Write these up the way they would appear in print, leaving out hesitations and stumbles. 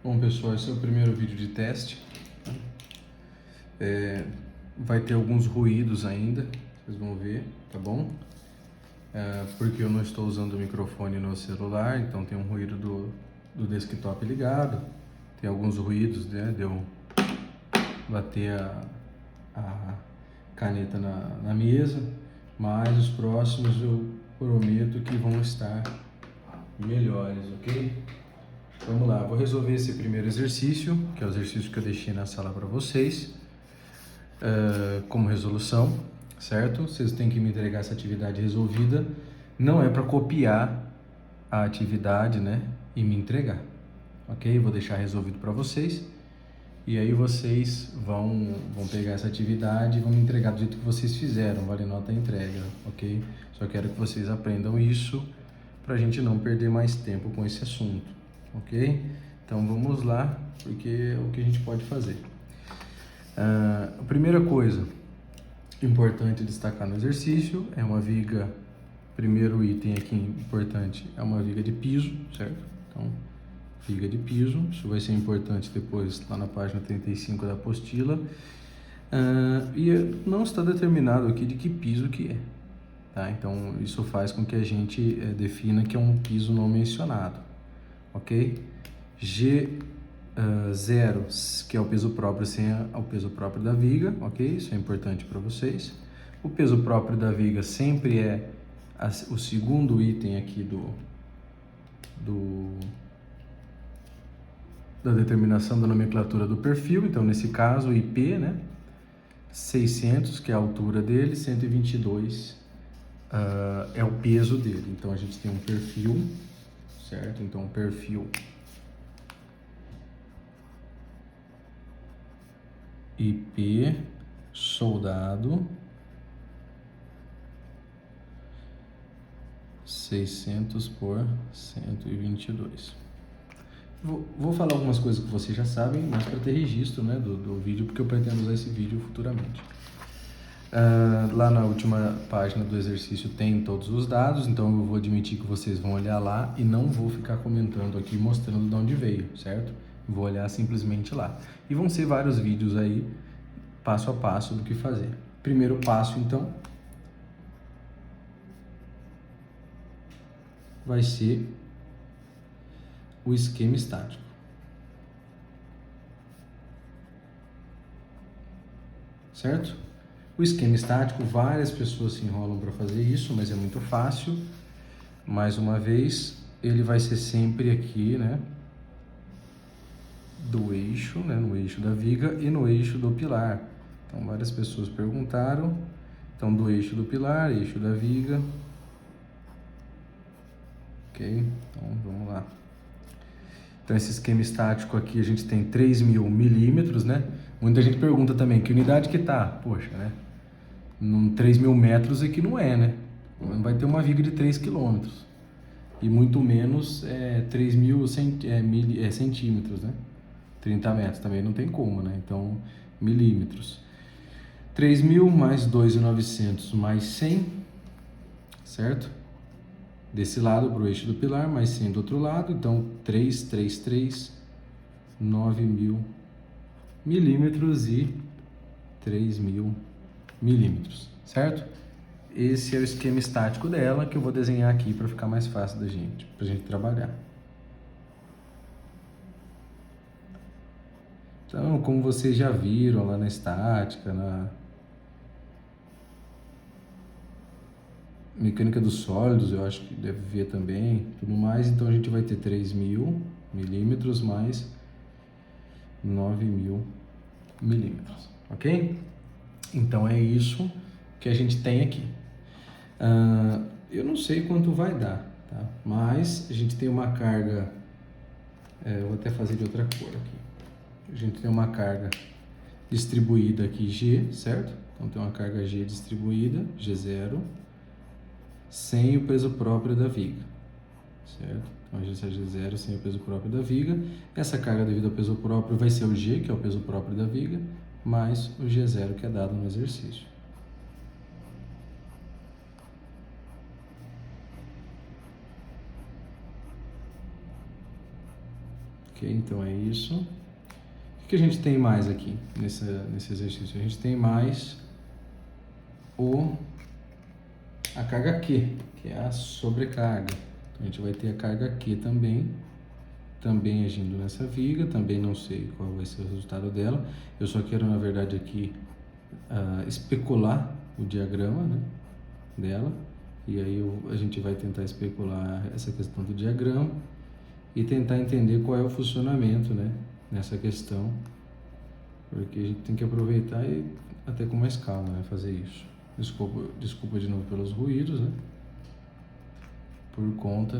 Bom, pessoal, esse é o primeiro vídeo de teste. Vai ter alguns ruídos ainda, vocês vão ver, tá bom? Porque eu não estou usando o microfone no celular, então tem um ruído do desktop ligado, tem alguns ruídos, né, de eu bater a caneta na mesa, mas os próximos eu prometo que vão estar melhores, ok? Vamos lá, vou resolver esse primeiro exercício, que é o exercício que eu deixei na sala para vocês, como resolução, certo? Vocês têm que me entregar essa atividade resolvida, não é para copiar a atividade, né, e me entregar, ok? Vou deixar resolvido para vocês, e aí vocês vão pegar essa atividade e vão me entregar do jeito que vocês fizeram, vale nota entrega, ok? Só quero que vocês aprendam isso para a gente não perder mais tempo com esse assunto, ok? Então vamos lá, porque é o que a gente pode fazer. A primeira coisa importante destacar no exercício é uma viga, primeiro item aqui importante é uma viga de piso, certo? Então, viga de piso, isso vai ser importante depois lá na página 35 da apostila. E não está determinado aqui de que piso que é, tá? Então, isso faz com que a gente defina que é um piso não mencionado, ok? G0, que é o peso próprio sem o peso próprio da viga, ok? Isso é importante para vocês. O peso próprio da viga sempre é o segundo item aqui da determinação da nomenclatura do perfil. Então, nesse caso, o IP, né? 600, que é a altura dele, 122 é o peso dele. Então, a gente tem um perfil, certo? Então, perfil IP soldado 600 por 122. Vou falar algumas coisas que vocês já sabem, mas para ter registro, né, do vídeo, porque eu pretendo usar esse vídeo futuramente. Lá na última página do exercício tem todos os dados, então eu vou admitir que vocês vão olhar lá e não vou ficar comentando aqui, mostrando de onde veio, certo? Vou olhar simplesmente lá. E vão ser vários vídeos aí, passo a passo do que fazer. Primeiro passo, então, vai ser o esquema estático. Certo? O esquema estático, várias pessoas se enrolam para fazer isso, mas é muito fácil. Mais uma vez, ele vai ser sempre aqui, né? Do eixo, né? No eixo da viga e no eixo do pilar. Então, várias pessoas perguntaram. Então, do eixo do pilar, eixo da viga. Ok? Então, vamos lá. Então, esse esquema estático aqui, a gente tem 3.000 milímetros, né? Muita gente pergunta também, que unidade que tá? Poxa, né? 3.000 metros aqui não é, né? Não vai ter uma viga de 3 quilômetros. E muito menos 3.000 centímetros, né? 30 metros também não tem como, né? Então, milímetros. 3.000 mais 2.900 mais 100, certo? Desse lado para o eixo do pilar, mais 100 do outro lado. Então, 9.000 milímetros e 3.000 milímetros, certo? Esse é o esquema estático dela, que eu vou desenhar aqui para ficar mais fácil pra gente trabalhar. Então, como vocês já viram lá na estática, na mecânica dos sólidos, eu acho que deve ver também, tudo mais. Então, a gente vai ter 3.000 milímetros mais 9.000 milímetros, ok? Então, é isso que a gente tem aqui. Eu não sei quanto vai dar, tá? Mas a gente tem uma carga, eu vou até fazer de outra cor aqui. A gente tem uma carga distribuída aqui G, certo? Então tem uma carga G distribuída, G0, sem o peso próprio da viga, certo? Então a gente é G0 sem o peso próprio da viga. Essa carga devido ao peso próprio vai ser o G, que é o peso próprio da viga, mais o G0 que é dado no exercício. Ok? Então é isso. O que a gente tem mais aqui nesse exercício? A gente tem mais a carga Q, que é a sobrecarga. Então a gente vai ter a carga Q também agindo nessa viga, também não sei qual vai ser o resultado dela. Eu só quero, na verdade, aqui especular o diagrama, né, dela. E aí a gente vai tentar especular essa questão do diagrama e tentar entender qual é o funcionamento, né, nessa questão, porque a gente tem que aproveitar e até com mais calma, né, fazer isso. Desculpa de novo pelos ruídos, né, por conta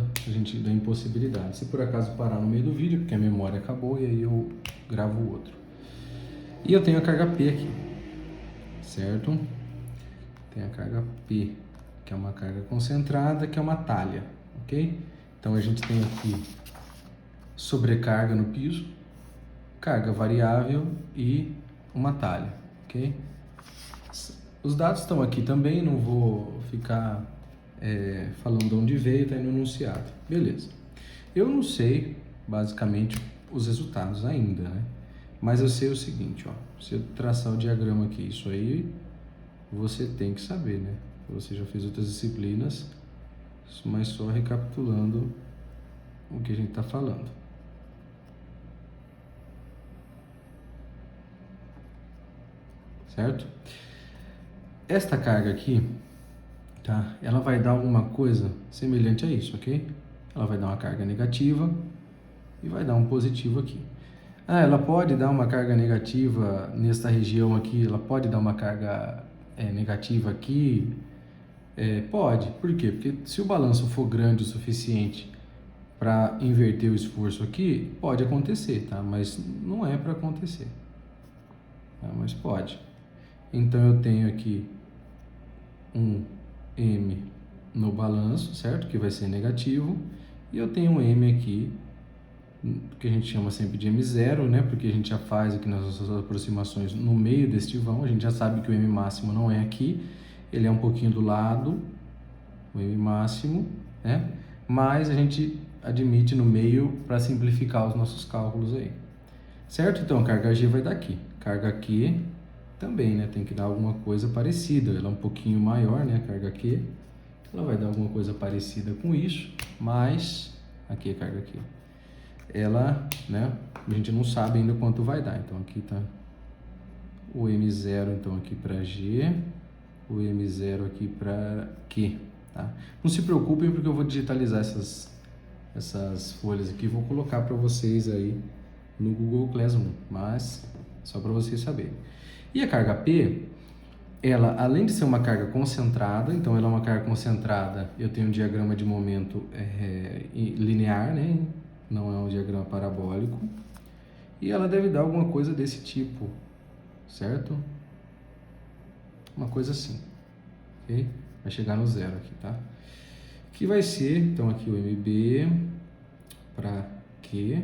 da impossibilidade. Se por acaso parar no meio do vídeo, porque a memória acabou, e aí eu gravo o outro. E eu tenho a carga P aqui, certo? Tem a carga P, que é uma carga concentrada, que é uma talha, ok? Então a gente tem aqui sobrecarga no piso, carga variável e uma talha, ok? Os dados estão aqui também, não vou ficar falando de onde veio, está no enunciado. Beleza. Eu não sei, basicamente, os resultados ainda, né? Mas eu sei o seguinte, ó. Se eu traçar o diagrama aqui, isso aí você tem que saber, né? Você já fez outras disciplinas, mas só recapitulando o que a gente está falando. Certo? Esta carga aqui, tá? Ela vai dar alguma coisa semelhante a isso, ok? Ela vai dar uma carga negativa e vai dar um positivo aqui. Ela pode dar uma carga negativa nesta região aqui, ela pode dar uma carga negativa aqui? Pode. Por quê? Porque se o balanço for grande o suficiente para inverter o esforço aqui, pode acontecer, tá? Mas não é para acontecer, tá? Mas pode. Então eu tenho aqui um M no balanço, certo? Que vai ser negativo. E eu tenho um M aqui, que a gente chama sempre de M0, né? Porque a gente já faz aqui nas nossas aproximações no meio deste vão. A gente já sabe que o M máximo não é aqui. Ele é um pouquinho do lado, o M máximo, né? Mas a gente admite no meio para simplificar os nossos cálculos aí. Certo? Então a carga G vai dar aqui. Carga Q também, né? Tem que dar alguma coisa parecida. Ela é um pouquinho maior, né? A carga Q. Ela vai dar alguma coisa parecida com isso, mas aqui a carga Q. Ela, né? A gente não sabe ainda quanto vai dar. Então aqui tá o M0, então aqui para G, o M0 aqui para Q, tá? Não se preocupem porque eu vou digitalizar essas folhas aqui, vou colocar para vocês aí no Google Classroom, mas só para vocês saberem. E a carga P, ela, além de ser uma carga concentrada, então ela é uma carga concentrada, eu tenho um diagrama de momento linear, né? Não é um diagrama parabólico. E ela deve dar alguma coisa desse tipo, certo? Uma coisa assim, ok? Vai chegar no zero aqui, tá? Que vai ser, então aqui o MB para Q,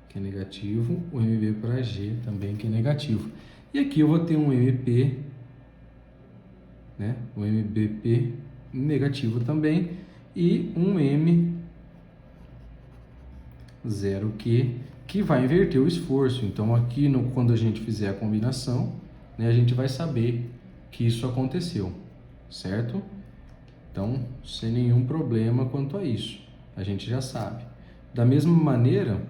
que é negativo, o MB para G também, que é negativo. E aqui eu vou ter um MP, né? Um MBP negativo também e um M0Q, que vai inverter o esforço. Então aqui, quando a gente fizer a combinação, né, a gente vai saber que isso aconteceu, certo? Então, sem nenhum problema quanto a isso, a gente já sabe. Da mesma maneira,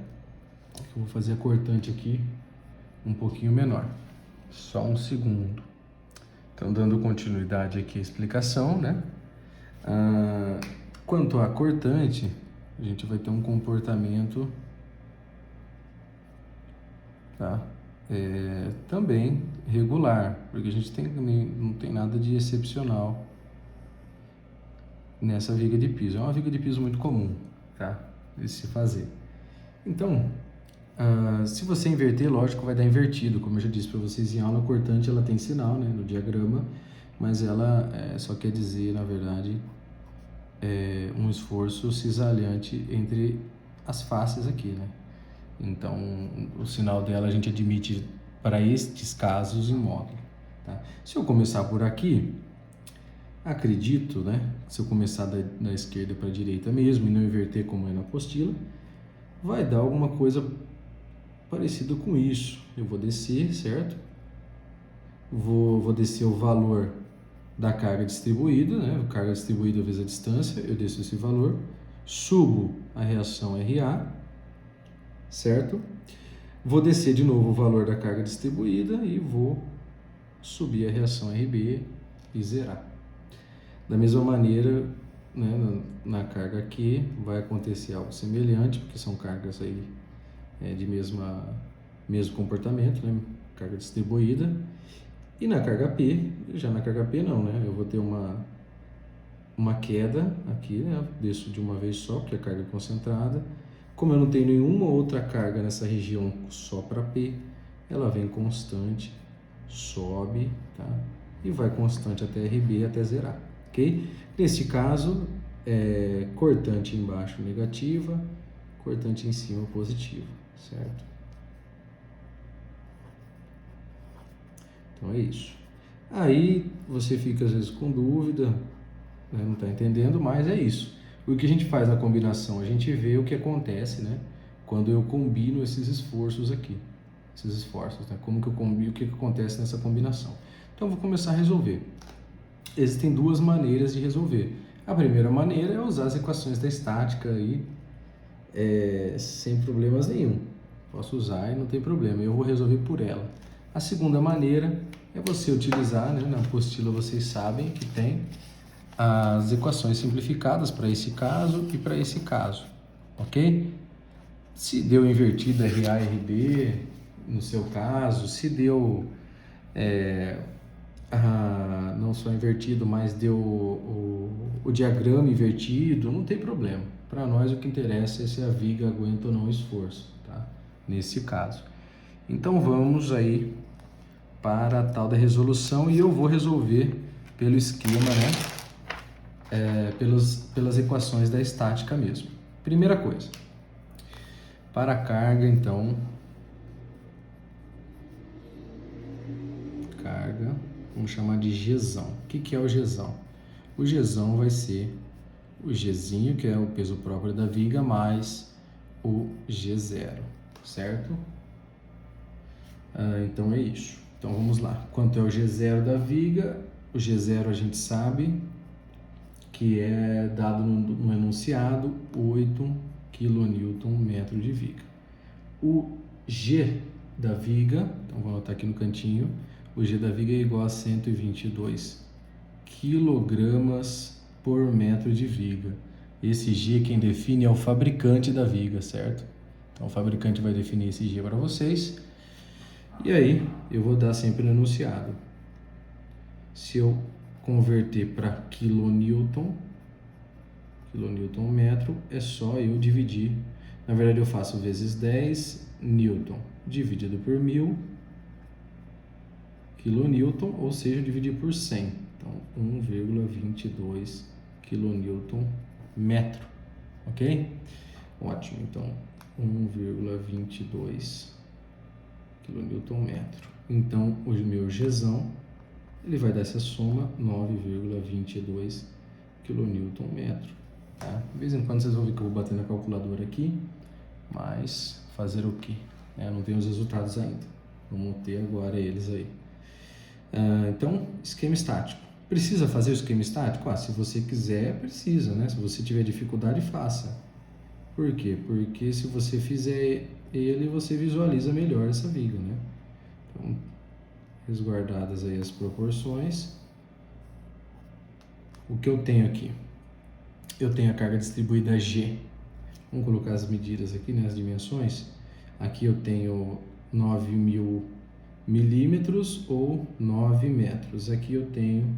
eu vou fazer a cortante aqui um pouquinho menor. Só um segundo. Então, dando continuidade aqui à explicação, né? Quanto à cortante, a gente vai ter um comportamento, tá? Também regular, porque a gente não tem nada de excepcional nessa viga de piso. É uma viga de piso muito comum, tá? De se fazer. Então, se você inverter, lógico, vai dar invertido. Como eu já disse para vocês em aula, a cortante ela tem sinal, né, no diagrama, mas ela só quer dizer, na verdade, um esforço cisalhante entre as faces aqui, né? Então, o sinal dela a gente admite para estes casos em módulo, tá? Se eu começar por aqui, acredito, né, se eu começar da esquerda para a direita mesmo e não inverter como é na apostila, vai dar alguma coisa parecida com isso. Eu vou descer, certo? Vou descer o valor da carga distribuída, né? Carga distribuída vezes a distância, eu desço esse valor, subo a reação RA, certo? Vou descer de novo o valor da carga distribuída e vou subir a reação RB e zerar. Da mesma maneira, né, na carga Q vai acontecer algo semelhante, porque são cargas aí de mesmo comportamento, né? Carga distribuída. E na carga P, já na carga P não, né? Eu vou ter uma queda aqui, né? Desço de uma vez só, porque a carga é concentrada. Como eu não tenho nenhuma outra carga nessa região só para P, ela vem constante, sobe, tá? E vai constante até RB, até zerar, ok? Nesse caso, cortante embaixo negativa, cortante em cima positiva, certo? Então é isso. Aí você fica às vezes com dúvida, né? Não está entendendo, mas é isso. O que a gente faz na combinação? A gente vê o que acontece, né? Quando eu combino esses esforços aqui. Esses esforços, né? Como que eu combino, o que acontece nessa combinação. Então eu vou começar a resolver. Existem duas maneiras de resolver. A primeira maneira é usar as equações da estática aí, sem problemas nenhum. Posso usar e não tem problema, eu vou resolver por ela. A segunda maneira é você utilizar, né, na apostila vocês sabem que tem as equações simplificadas para esse caso e para esse caso, ok? Se deu invertida RA e RB, no seu caso, se deu não só invertido, mas deu o diagrama invertido, não tem problema. Para nós o que interessa é se a viga aguenta ou não o esforço, tá? Nesse caso. Então vamos aí para a tal da resolução e eu vou resolver pelo esquema, né? Pelas equações da estática mesmo. Primeira coisa, para a carga, então, carga, vamos chamar de Gzão. O que é o Gzão? O Gzão vai ser o Gzinho, que é o peso próprio da viga, mais o G0, certo? Então é isso. Então vamos lá. Quanto é o G0 da viga? O G0 a gente sabe que é dado no enunciado 8 kN de viga. O G da viga, então vou anotar aqui no cantinho, o G da viga é igual a 122 kg por metro de viga. Esse G quem define é o fabricante da viga, certo? Então o fabricante vai definir esse G para vocês. E aí eu vou dar sempre no enunciado. Se eu converter para quilonewton metro, é só eu dividir. Na verdade eu faço vezes 10 newton dividido por 1000 kilonewton, ou seja, dividir por 100. Então 1,22 kilonewton metro, ok? Ótimo, então 1,22 kilonewton metro. Então o meu Gzão ele vai dar essa soma 9,22 kilonewton metro. Tá? De vez em quando vocês vão ver que eu vou bater na calculadora aqui, mas fazer o quê? Não tenho os resultados ainda. Vamos ter agora eles aí. Então, esquema estático. Precisa fazer o esquema estático? Se você quiser, precisa, né? Se você tiver dificuldade, faça. Por quê? Porque se você fizer ele, você visualiza melhor essa viga, né? Então, resguardadas aí as proporções. O que eu tenho aqui? Eu tenho a carga distribuída G. Vamos colocar as medidas aqui, né, as dimensões. Aqui eu tenho 9.000 milímetros ou 9 metros. Aqui eu tenho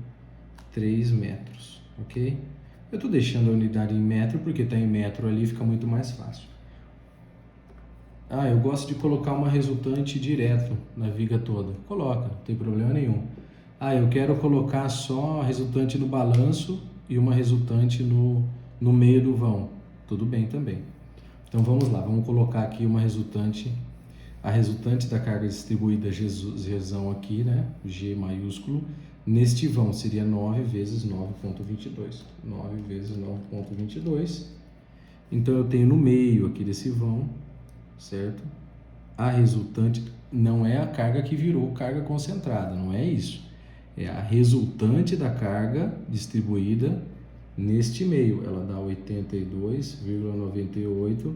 3 metros, ok? Eu estou deixando a unidade em metro porque está em metro ali, fica muito mais fácil. Eu gosto de colocar uma resultante direto na viga toda. Coloca, não tem problema nenhum. Eu quero colocar só a resultante no balanço e uma resultante no meio do vão. Tudo bem também. Então vamos lá, vamos colocar aqui uma resultante, a resultante da carga distribuída Gzão aqui, né? G maiúsculo. Neste vão seria 9 vezes 9,22. 9 vezes 9,22. Então eu tenho no meio aqui desse vão, certo? A resultante não é a carga que virou carga concentrada, não é isso. É a resultante da carga distribuída neste meio. Ela dá 82,98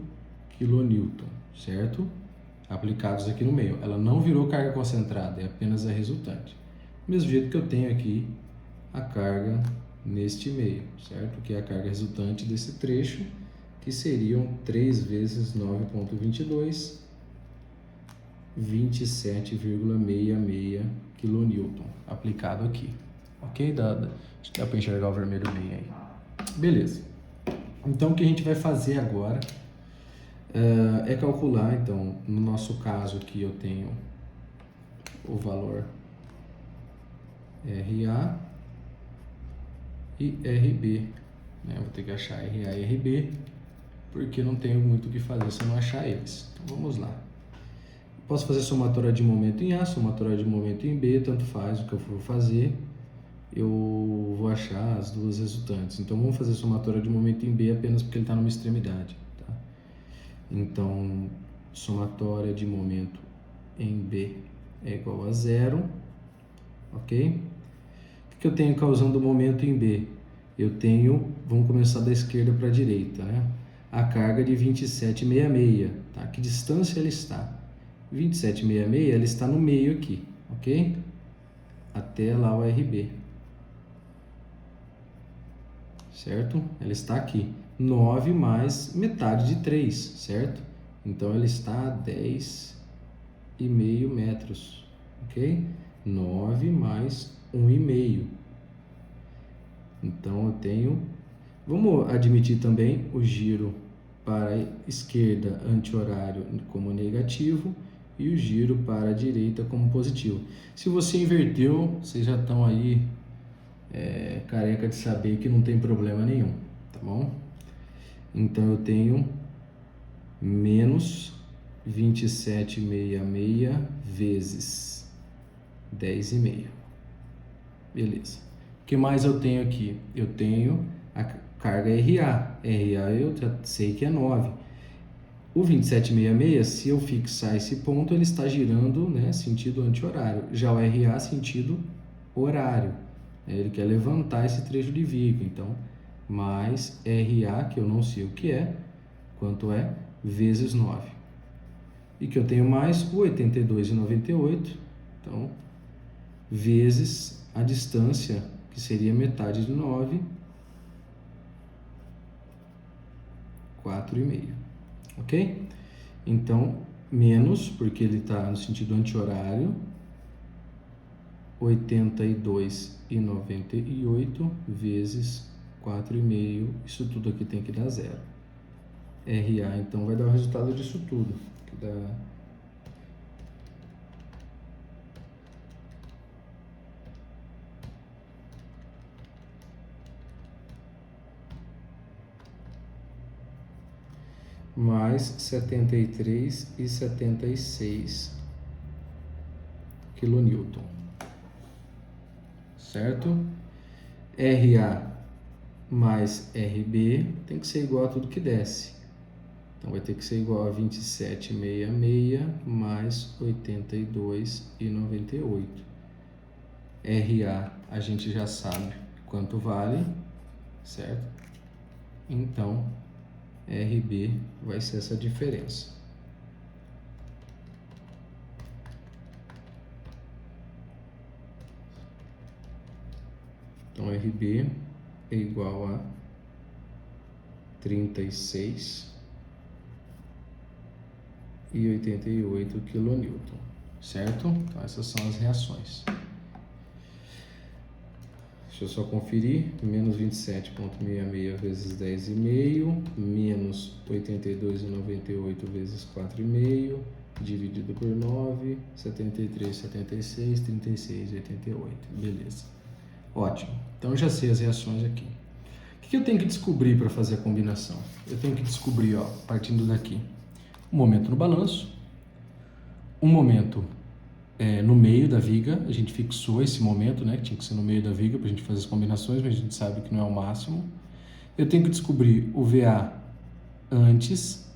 kN, certo? Aplicados aqui no meio. Ela não virou carga concentrada, é apenas a resultante. Do mesmo jeito que eu tenho aqui a carga neste meio, certo? Que é a carga resultante desse trecho, que seriam 3 vezes 9,22, 27,66 kN aplicado aqui. Ok? Acho que dá para enxergar o vermelho bem aí. Beleza. Então, o que a gente vai fazer agora é calcular, então, no nosso caso aqui eu tenho o valor RA e RB, né? Eu vou ter que achar RA e RB, porque não tenho muito o que fazer se eu não achar eles. Então, vamos lá. Posso fazer somatória de momento em A, somatória de momento em B, tanto faz o que eu for fazer, eu vou achar as duas resultantes. Então, vamos fazer somatória de momento em B apenas porque ele está numa extremidade. Tá? Então, somatória de momento em B é igual a 0, ok? O que eu tenho causando momento em B? Eu tenho, vamos começar da esquerda para a direita, né? A carga de 27,66, tá? Que distância ela está? 27,66, ela está no meio aqui, ok? Até lá o RB. Certo? Ela está aqui. 9 mais metade de 3, certo? Então, ela está a 10,5 metros, ok? 9 mais 1,5. Então, eu tenho... Vamos admitir também o giro para a esquerda anti-horário como negativo e o giro para a direita como positivo. Se você inverteu, vocês já estão aí careca de saber que não tem problema nenhum, tá bom? Então eu tenho menos 27,66 vezes 10,5. Beleza. O que mais eu tenho aqui? Eu tenho a carga RA. RA eu já sei que é 9. O 27,66, se eu fixar esse ponto, ele está girando, né, sentido anti-horário. Já o RA, sentido horário. Ele quer levantar esse trecho de viga. Então, mais RA, que eu não sei o que é, quanto é, vezes 9. E que eu tenho mais o 82,98. Então, vezes a distância, que seria metade de 9, 4,5. Ok? Então, menos, porque ele está no sentido anti-horário, 82,98 vezes 4,5. Isso tudo aqui tem que dar 0. RA, então, vai dar o resultado disso tudo, que dá... mais 73,76 kN. Certo? RA mais RB tem que ser igual a tudo que desce. Então, vai ter que ser igual a 27,66 mais 82,98. RA a gente já sabe quanto vale, certo? Então, RB vai ser essa diferença. Então, RB é igual a 36,88 kN, certo? Então, essas são as reações. Deixa eu só conferir, menos 27,66 vezes 10,5, menos 82,98 vezes 4,5, dividido por 9, 73,76, 36,88, beleza. Ótimo, então eu já sei as reações aqui. O que eu tenho que descobrir para fazer a combinação? Eu tenho que descobrir, ó, partindo daqui, um momento no balanço, um momento no meio da viga. A gente fixou esse momento, né, que tinha que ser no meio da viga para a gente fazer as combinações, mas a gente sabe que não é o máximo. Eu tenho que descobrir o VA antes,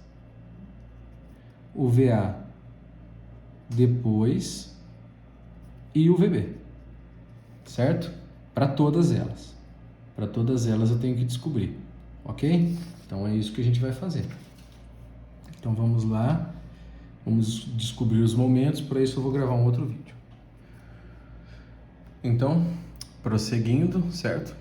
o VA depois e o VB, certo? Para todas elas. Para todas elas eu tenho que descobrir, ok? Então é isso que a gente vai fazer. Então vamos lá, vamos descobrir os momentos, para isso eu vou gravar um outro vídeo. Então, prosseguindo, certo?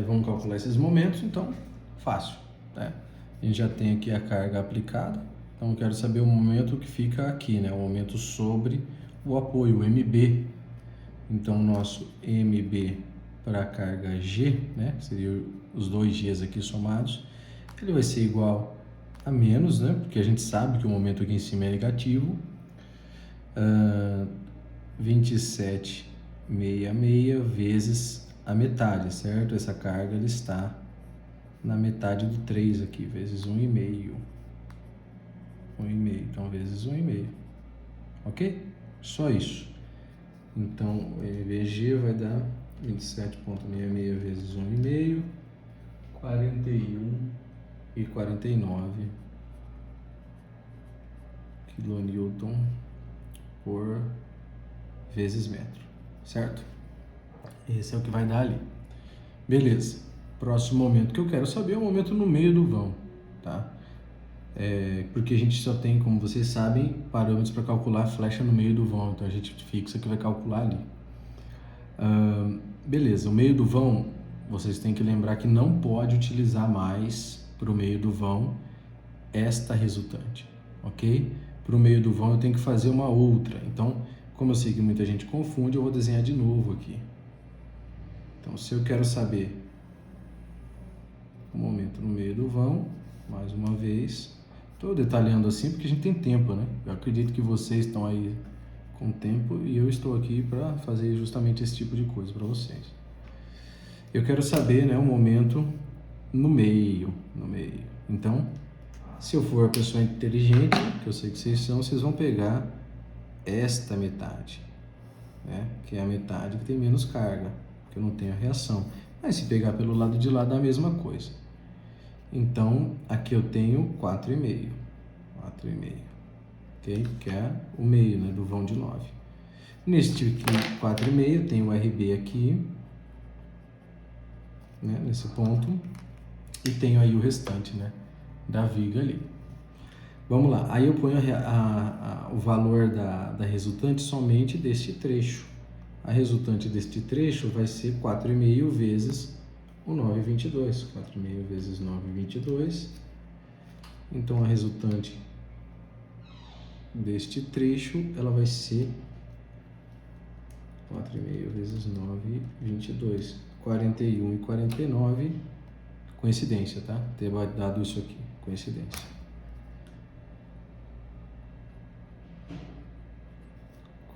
Vamos calcular esses momentos, então, fácil, né? A gente já tem aqui a carga aplicada, então eu quero saber o momento que fica aqui, né? O momento sobre o apoio, o MB. Então, o nosso MB para a carga G, né? Seria os dois Gs aqui somados, ele vai ser igual a menos, né? Porque a gente sabe que o momento aqui em cima é negativo, 27,66 vezes a metade, certo? Essa carga ela está na metade do 3 aqui, vezes 1,5. 1,5, então vezes 1,5. Ok? Só isso. Então, o MBG vai dar 27,66 vezes 1,5, 41,49 kN por vezes metro, certo? Esse é o que vai dar ali. Beleza. Próximo momento que eu quero saber é o momento no meio do vão, tá? Porque a gente só tem, como vocês sabem, parâmetros para calcular a flecha no meio do vão, então a gente fixa que vai calcular ali. Beleza, o meio do vão, vocês têm que lembrar que não pode utilizar mais para o meio do vão esta resultante, ok? Para o meio do vão eu tenho que fazer uma outra, então, como eu sei que muita gente confunde, eu vou desenhar de novo aqui. Então, se eu quero saber o momento no meio do vão, mais uma vez, estou detalhando assim porque a gente tem tempo, né? Eu acredito que vocês estão aí com tempo e eu estou aqui para fazer justamente esse tipo de coisa para vocês. Eu quero saber, né, o momento no meio, Então, se eu for a pessoa inteligente, que eu sei que vocês são, vocês vão pegar esta metade, né? Que é a metade que tem menos carga, que eu não tenho a reação. Mas se pegar pelo lado de lá dá a mesma coisa. Então, aqui eu tenho 4,5, ok? Que é o meio, né, do vão de 9. Neste aqui, 4,5, tem o RB aqui, né, nesse ponto, e tenho aí o restante, né, da viga ali. Vamos lá, aí eu ponho o valor da resultante somente deste trecho. A resultante deste trecho vai ser 4,5 vezes o 9,22. 4,5 vezes 9,22. Então, a resultante deste trecho, ela vai ser 4,5 vezes 9,22. 41,49. Coincidência, tá? Ter dado isso aqui. Coincidência.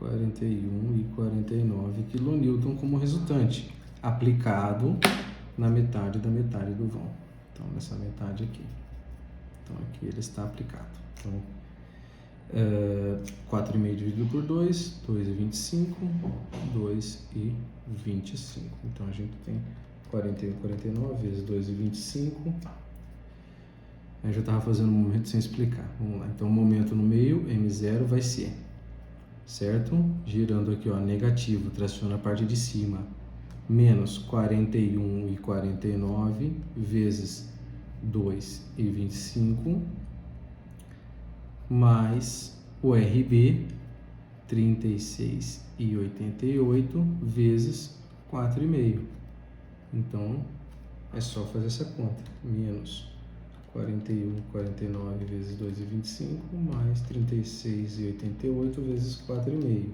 41,49 kN como resultante, aplicado na metade da metade do vão. Então, nessa metade aqui. Então, aqui ele está aplicado. Então, 4,5 dividido por 2, 2,25, 2,25. Então, a gente tem 41,49 vezes 2,25. Eu já estava fazendo um momento sem explicar. Vamos lá. Então, o momento no meio, M0, vai ser, certo? Girando aqui, ó, negativo, traciona a parte de cima, menos 41,49 vezes 2,25, mais o RB, 36,88 vezes 4,5. Então, é só fazer essa conta, menos 41,49 vezes 2,25 mais 36,88 vezes 4,5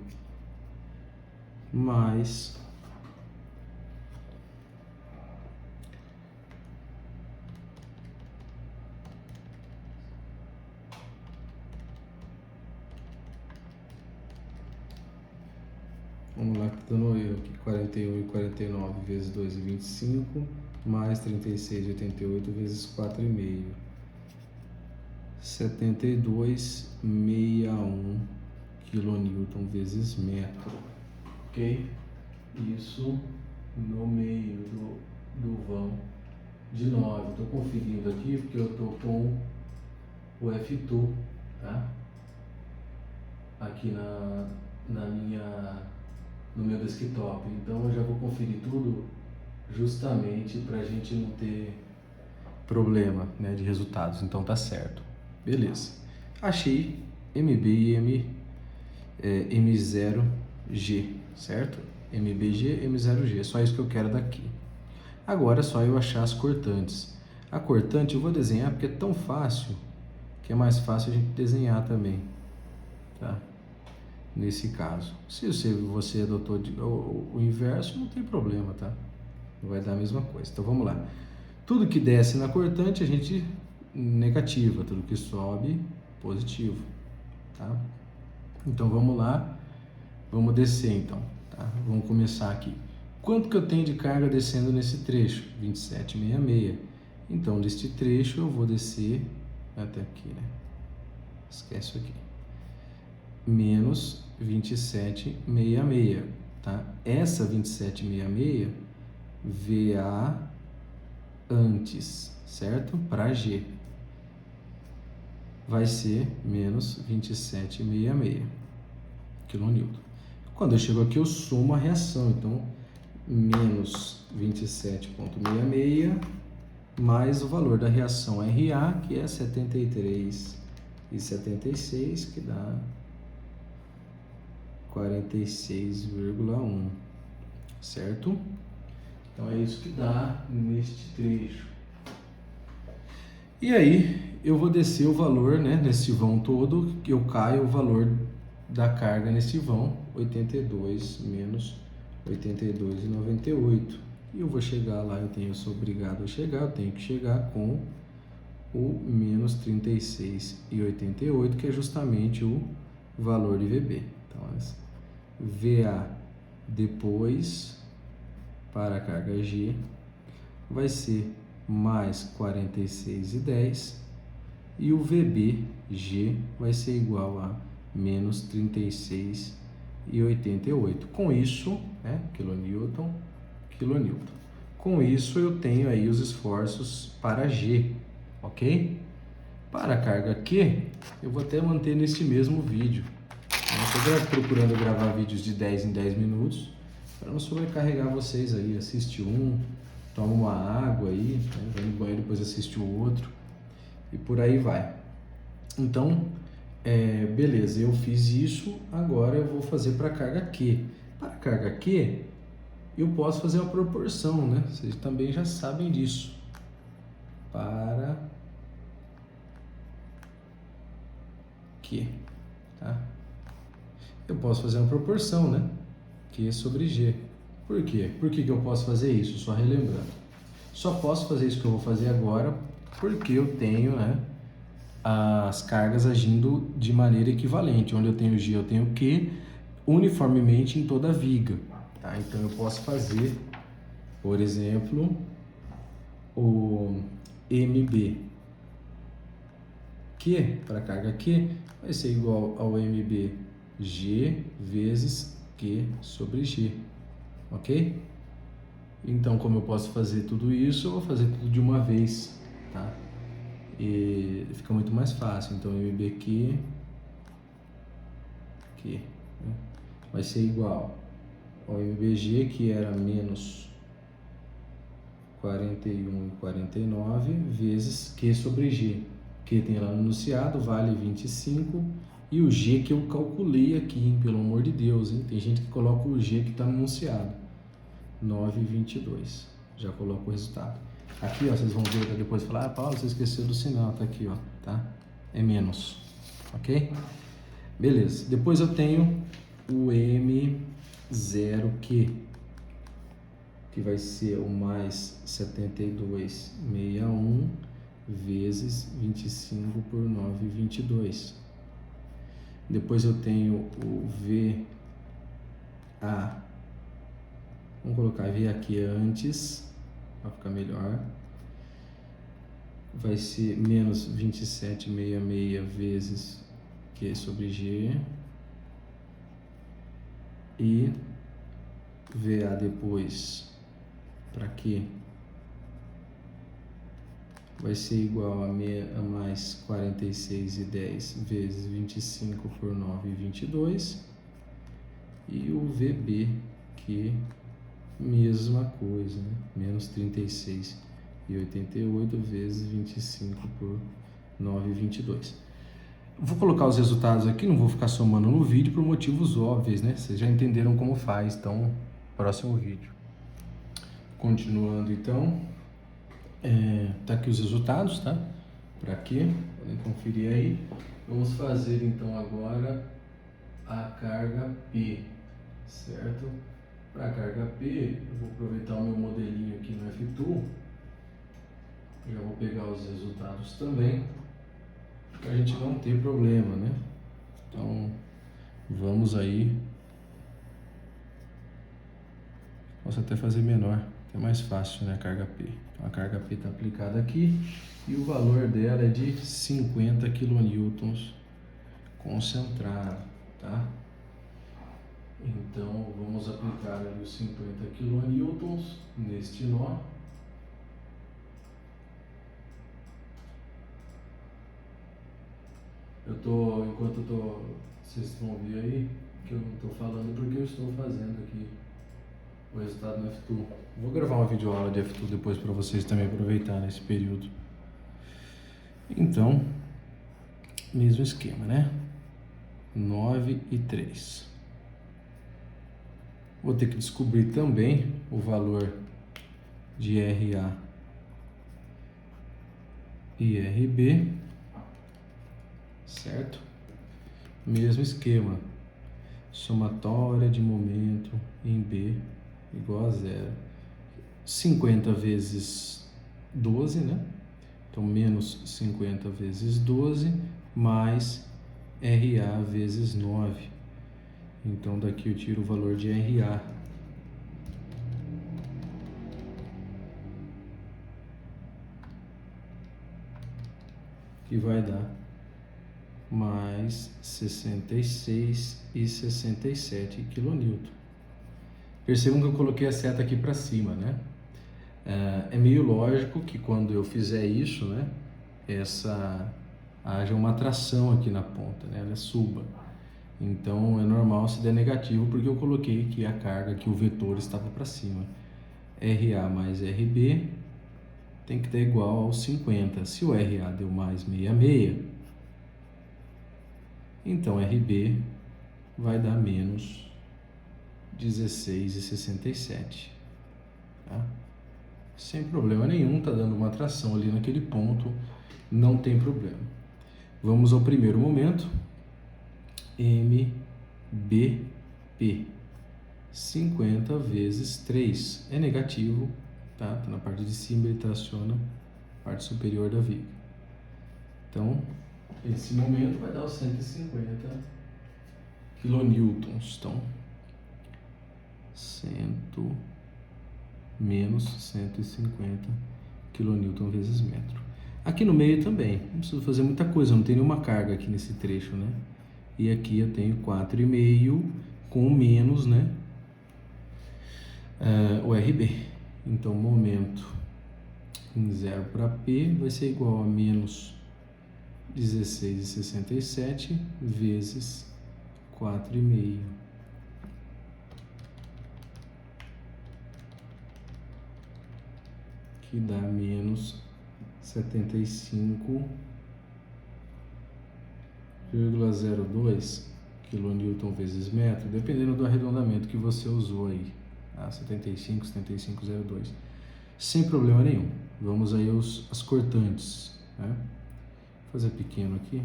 mais vamos lá, que tá dando erro aqui, 41,49 vezes 2,25 mais 36,88 vezes 4,5. 72,61 kN vezes metro, ok? Isso no meio do vão de 9. Estou conferindo aqui porque eu estou com o F2, tá? Aqui no meu desktop. Então eu já vou conferir tudo justamente para a gente não ter problema, né, de resultados. Então tá certo. Beleza. Achei MB e M0G, certo? MBG, M0G. Só isso que eu quero daqui. Agora é só eu achar as cortantes. A cortante eu vou desenhar porque é tão fácil que é mais fácil a gente desenhar também, tá? Nesse caso. Se você adotou o inverso, não tem problema, tá? Vai dar a mesma coisa. Então vamos lá. Tudo que desce na cortante a gente negativa, tudo que sobe positivo, tá? Então vamos lá, vamos descer então, tá? Vamos começar aqui. Quanto que eu tenho de carga descendo nesse trecho? 27,66. Então deste trecho eu vou descer até aqui, né? Esquece isso aqui. Menos 27,66, tá? Essa 27,66 VA antes, certo? Para G vai ser menos 27,66 kN. Quando eu chego aqui eu somo a reação, então menos 27,66 mais o valor da reação RA, que é 73,76, que dá 46,1, certo? Então é isso que dá neste trecho. E aí eu vou descer o valor, né, nesse vão todo, que eu caio o valor da carga nesse vão, 82 menos 82,98. E eu vou chegar lá, eu sou obrigado a chegar, eu tenho que chegar com o menos 36,88, que é justamente o valor de VB. Então, VA depois para a carga G vai ser mais 46,10 e o VBG vai ser igual a menos 36,88. Com isso, né, quilonewton. Com isso eu tenho aí os esforços para G, ok? Para a carga Q, eu vou até manter nesse mesmo vídeo. Eu estou procurando gravar vídeos de 10 em 10 minutos, para não sobrecarregar vocês aí. Assiste um, toma uma água aí, né? Vai no banheiro, depois assiste o outro, e por aí vai. Então, beleza, eu fiz isso, agora eu vou fazer para a carga Q. Para a carga Q, eu posso fazer uma proporção, né? Vocês também já sabem disso. Para Q, tá? Eu posso fazer uma proporção, né? Q sobre G. Por quê? Por que eu posso fazer isso? Só relembrando. Só posso fazer isso que eu vou fazer agora porque eu tenho, né, as cargas agindo de maneira equivalente. Onde eu tenho G, eu tenho Q uniformemente em toda a viga. Tá? Então eu posso fazer, por exemplo, o MB Q, para a carga Q, vai ser igual ao MBG vezes Q sobre G, ok? Então, como eu posso fazer tudo isso, eu vou fazer tudo de uma vez, tá? E fica muito mais fácil. Então, MBQ né, vai ser igual ao MBG, que era menos 41,49 vezes Q sobre G. Q tem lá no enunciado, vale 25, e o G que eu calculei aqui, hein, pelo amor de Deus, hein? Tem gente que coloca o G que está no enunciado, 9,22. Já coloco o resultado. Aqui, ó, vocês vão ver depois falar, ah, Paulo, você esqueceu do sinal, tá aqui, ó, tá? É menos, ok? Beleza. Depois eu tenho o M0Q, que vai ser o mais 72,61 vezes 25 por 9,22. Depois eu tenho o VA, vamos colocar V aqui antes, para ficar melhor. Vai ser menos 27,66 vezes Q sobre G. E VA depois, para Q, vai ser igual a mais 46,10 vezes 25 por 9,22. E o VB, que mesma coisa, né? Menos 36,88 vezes 25 por 9,22. Vou colocar os resultados aqui, não vou ficar somando no vídeo por motivos óbvios, né? Vocês já entenderam como faz, então, próximo vídeo. Continuando, então, tá aqui os resultados, tá? Para quê? Podem conferir aí. Vamos fazer, então, agora a carga P, certo? Para a carga P, eu vou aproveitar o meu modelinho aqui no F2, já vou pegar os resultados também, para a gente não ter problema, né? Então, vamos aí, posso até fazer menor, que é mais fácil, né, a carga P. Então, a carga P está aplicada aqui e o valor dela é de 50 kN concentrado, tá? Então, vamos aplicar ali os 50 kN neste nó. Vocês vão ver aí, que eu não estou falando porque eu estou fazendo aqui o resultado no F2. Vou gravar uma videoaula de F2 depois para vocês também aproveitar nesse período. Então, mesmo esquema, né? 9 e 3. Vou ter que descobrir também o valor de RA e RB, certo? Mesmo esquema, somatória de momento em B igual a 0. 50 vezes 12, né? Então, menos 50 vezes 12, mais RA vezes 9. Então, daqui eu tiro o valor de RA. Que vai dar mais 66,67 kN. Percebam que eu coloquei a seta aqui para cima, né? É meio lógico que quando eu fizer isso, né, haja uma atração aqui na ponta, né? Ela suba. Então é normal se der negativo porque eu coloquei que a carga, que o vetor estava para cima. RA mais RB tem que dar igual aos 50. Se o RA deu mais 66, então RB vai dar menos 16,67. Tá? Sem problema nenhum, tá dando uma atração ali naquele ponto, não tem problema. Vamos ao primeiro momento. MBP 50 vezes 3 é negativo, tá? Tá na parte de cima, ele traciona a parte superior da viga. Então, esse momento vai dar os 150 kN. Então, 100 menos 150 kN vezes metro. Aqui no meio também, não preciso fazer muita coisa, não tem nenhuma carga aqui nesse trecho, né? E aqui eu tenho 4,5 com menos, né? O RB. Então, momento em 0 para P vai ser igual a menos 16,67 vezes 4,5. Que dá menos 75,02 kN vezes metro, dependendo do arredondamento que você usou aí, tá? 75,02. Sem problema nenhum. Vamos aí as cortantes, né? Vou fazer pequeno aqui,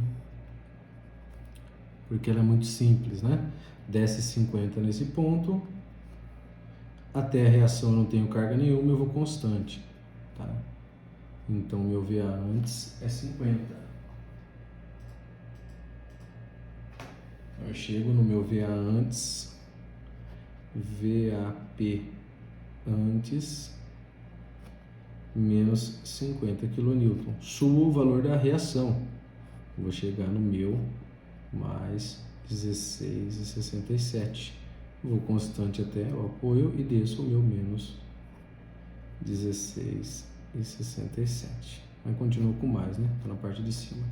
porque ela é muito simples, né? Desce 50 nesse ponto, até a reação eu não tenho carga nenhuma, eu vou constante, tá? Então, meu VA antes é 50. Eu chego no meu VA antes, VAP antes, menos 50 kN. Subo o valor da reação. Vou chegar no meu mais 16,67. Vou constante até o apoio e desço o meu menos 16,67. mas continua com mais, né? Tá na parte de cima.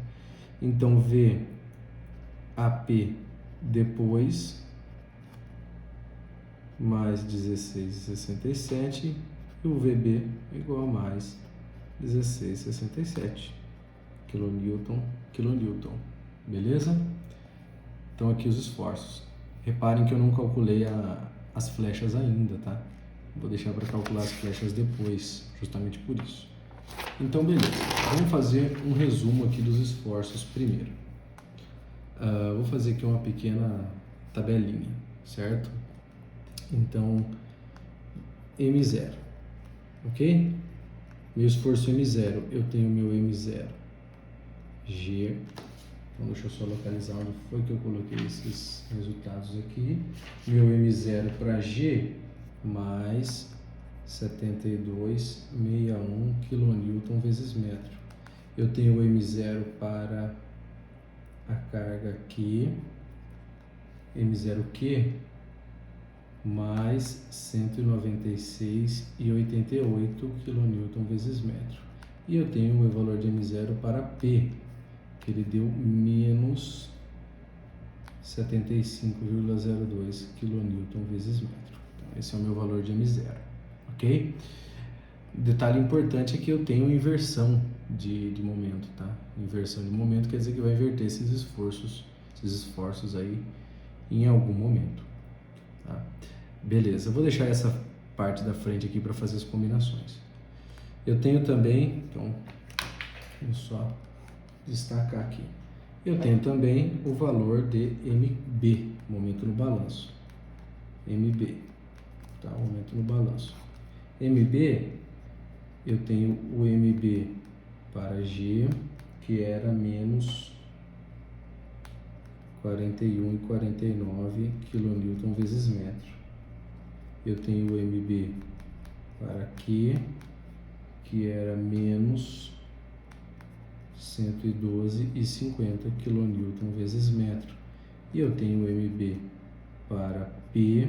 Então, VAP depois, mais 16,67, e o VB igual a mais 16,67 kilonewton, beleza? Então aqui os esforços. Reparem que eu não calculei as flechas ainda, tá? Vou deixar para calcular as flechas depois, justamente por isso. Então, beleza. Vamos fazer um resumo aqui dos esforços primeiro. Vou fazer aqui uma pequena tabelinha, certo? Então, M0, ok? Meu esforço M0, eu tenho meu M0 G. Então, deixa eu só localizar onde foi que eu coloquei esses resultados aqui. Meu M0 para G, mais 72,61 kN vezes metro. Eu tenho o M0 para a carga aqui, M0Q, mais 196,88 kN vezes metro. E eu tenho o valor de M0 para P, que ele deu menos 75,02 kN vezes metro. Então, esse é o meu valor de M0, ok? Detalhe importante é que eu tenho inversão de momento, tá? Inversão de momento quer dizer que vai inverter esses esforços aí em algum momento, tá? Beleza, eu vou deixar essa parte da frente aqui para fazer as combinações. Eu tenho também, então, vou só destacar aqui. Eu tenho também o valor de MB, momento no balanço. MB, tá? Momento no balanço. MB, eu tenho o MB para G, que era menos 41,49 kN vezes metro. Eu tenho o MB para Q, que era menos 112,50 kN vezes metro. E eu tenho o MB para P,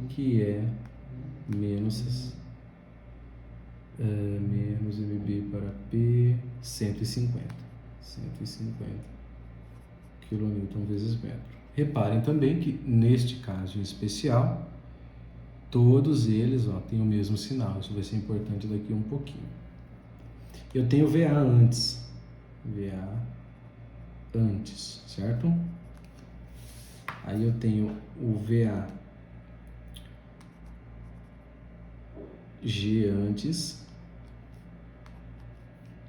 que é menos MB para P, 150 kN vezes metro. Reparem também que neste caso em especial, todos eles têm o mesmo sinal. Isso vai ser importante daqui um pouquinho. Eu tenho VA antes, certo? Aí eu tenho o VA G antes,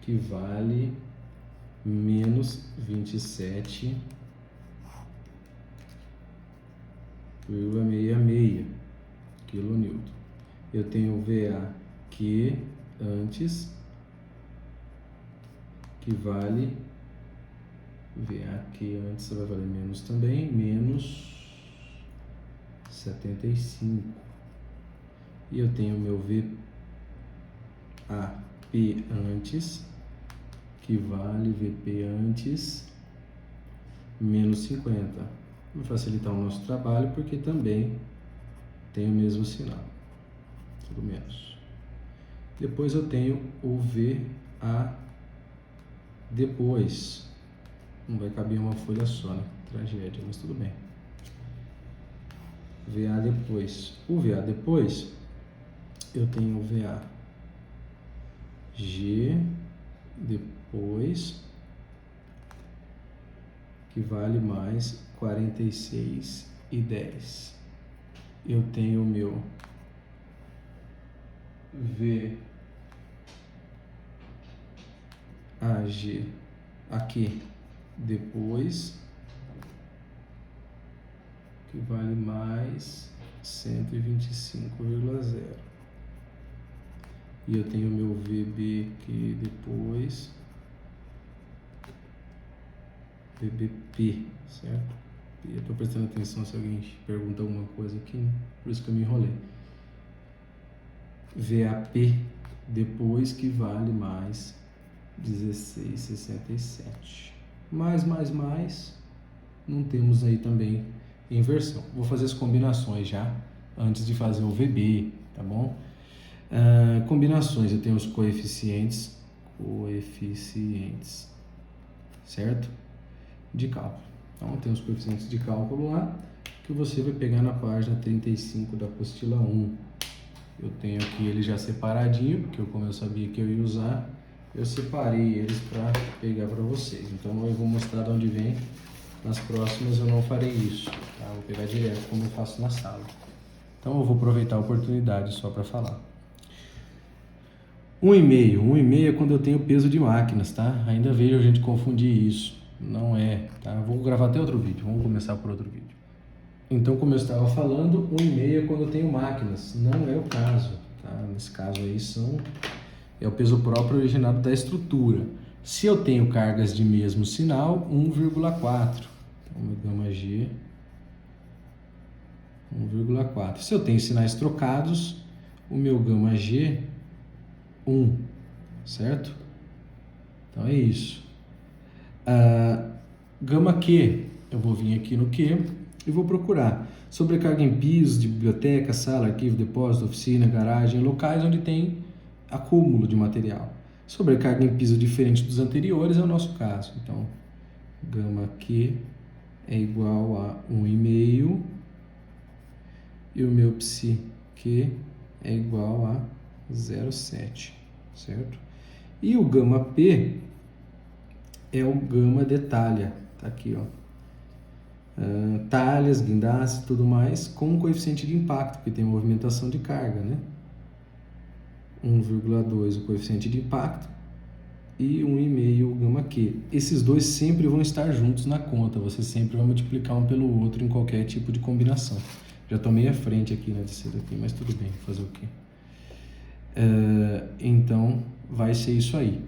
que vale menos 27,66 kN. Eu tenho o VA Q antes, que vale, VA Q antes vai valer menos também, menos 75. E eu tenho o meu VAP antes, que vale VP antes, menos 50. Vai facilitar o nosso trabalho, porque também tem o mesmo sinal, tudo menos. Depois eu tenho o VA depois. Não vai caber uma folha só, né? Tragédia, mas tudo bem. VA depois. O VA depois, eu tenho o VA G depois, que vale mais 46,10. Eu tenho o meu VAG aqui depois, que vale mais 125,0. E eu tenho o meu VB aqui depois, VBP, certo? E eu tô prestando atenção se alguém pergunta alguma coisa aqui, por isso que eu me enrolei. VAP depois, que vale mais 16,67. Mais, não temos aí também inversão. Vou fazer as combinações já, antes de fazer o VB, tá bom? Combinações, eu tenho os coeficientes coeficientes, certo? De cálculo. Então, tem os coeficientes de cálculo lá, que você vai pegar na página 35 da apostila 1. Eu tenho aqui ele já separadinho, porque como eu sabia que eu ia usar, eu separei eles para pegar para vocês. Então, eu vou mostrar de onde vem. Nas próximas eu não farei isso, tá? Vou pegar direto como eu faço na sala. Então, eu vou aproveitar a oportunidade só para falar. 1,5 é quando eu tenho peso de máquinas, tá? Ainda vejo a gente confundir isso. Não é, tá? Vou gravar até outro vídeo, vamos começar por outro vídeo. Então, como eu estava falando, 1,5 é quando eu tenho máquinas. Não é o caso, tá? Nesse caso aí é o peso próprio originado da estrutura. Se eu tenho cargas de mesmo sinal, 1,4. Então, meu gama G, 1,4. Se eu tenho sinais trocados, o meu gama G, 1, certo? Então é isso. Gama Q, eu vou vir aqui no Q e vou procurar sobrecarga em pisos de biblioteca, sala, arquivo, depósito, oficina, garagem, locais onde tem acúmulo de material. Sobrecarga em piso diferente dos anteriores é o nosso caso. Então, gama Q é igual a 1,5 e o meu psi Q é igual a 0,7, certo? E o gama P é o gama de talha, tá aqui, ó. Talhas, guindastes e tudo mais, com coeficiente de impacto, porque tem movimentação de carga, né? 1,2 o coeficiente de impacto e 1,5 o gama Q. Esses dois sempre vão estar juntos na conta, você sempre vai multiplicar um pelo outro em qualquer tipo de combinação. Já tomei a frente aqui, né, desse daqui, mas tudo bem, fazer o quê? Então, vai ser isso aí.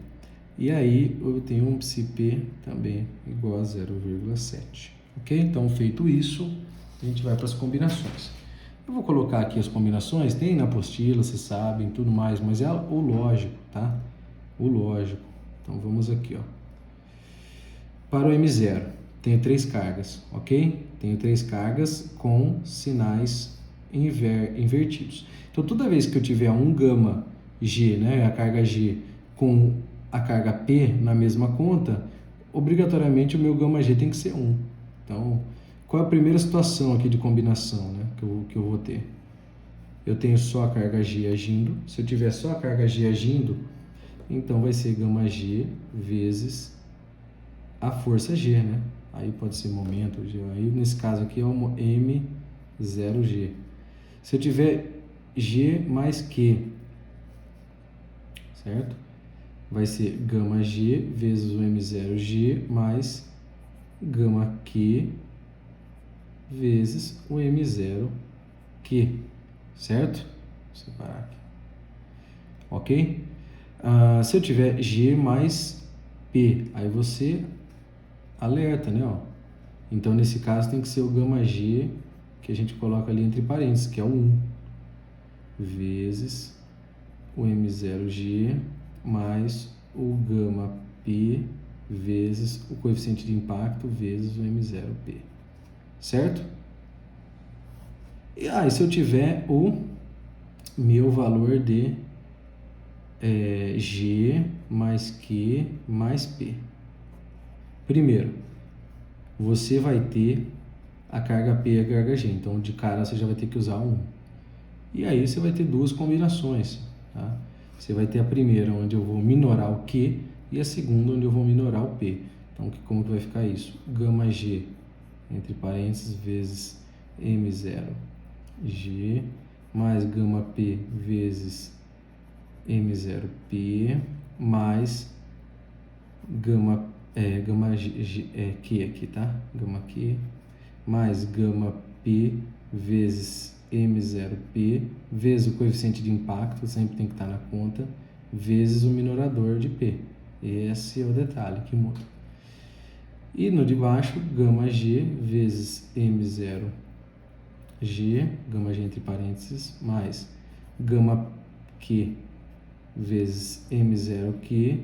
E aí, eu tenho um psi-P também igual a 0,7. Ok? Então, feito isso, a gente vai para as combinações. Eu vou colocar aqui as combinações, tem na apostila, vocês sabem, tudo mais, mas é o lógico, tá? O lógico. Então, vamos aqui, ó. Para o M0, tenho 3 cargas, ok? Tenho 3 cargas com sinais invertidos. Então, toda vez que eu tiver um gama G, né, a carga G, com a carga P na mesma conta, obrigatoriamente o meu gama G tem que ser 1. Então, qual é a primeira situação aqui de combinação, né, que eu vou ter? Eu tenho só a carga G agindo. Se eu tiver só a carga G agindo, então vai ser gama G vezes a força G, né? Aí pode ser momento G. Aí nesse caso aqui é o M0G. Se eu tiver G mais Q, certo? Vai ser gama G vezes o M0G mais gama Q vezes o M0Q, certo? Vou separar aqui. Ok? Se eu tiver G mais P, aí você alerta, né? Ó. Então, nesse caso, tem que ser o gama G, que a gente coloca ali entre parênteses, que é o 1, vezes o M0G mais o gama P vezes o coeficiente de impacto vezes o M0P, certo? E se eu tiver o meu valor de G mais Q mais P. Primeiro, você vai ter a carga P e a carga G, então de cara você já vai ter que usar 1. E aí você vai ter duas combinações, tá? Você vai ter a primeira onde eu vou minorar o Q e a segunda onde eu vou minorar o P. Então, como que vai ficar isso? Gama G, entre parênteses, vezes M0G, mais gama P vezes M0P, mais gama Q aqui, tá? Gama Q, mais gama P vezes M0P, vezes o coeficiente de impacto, sempre tem que estar na conta, vezes o minorador de P. Esse é o detalhe que muda. E no de baixo, gama G vezes M0G, gama G entre parênteses, mais gama Q vezes M0Q,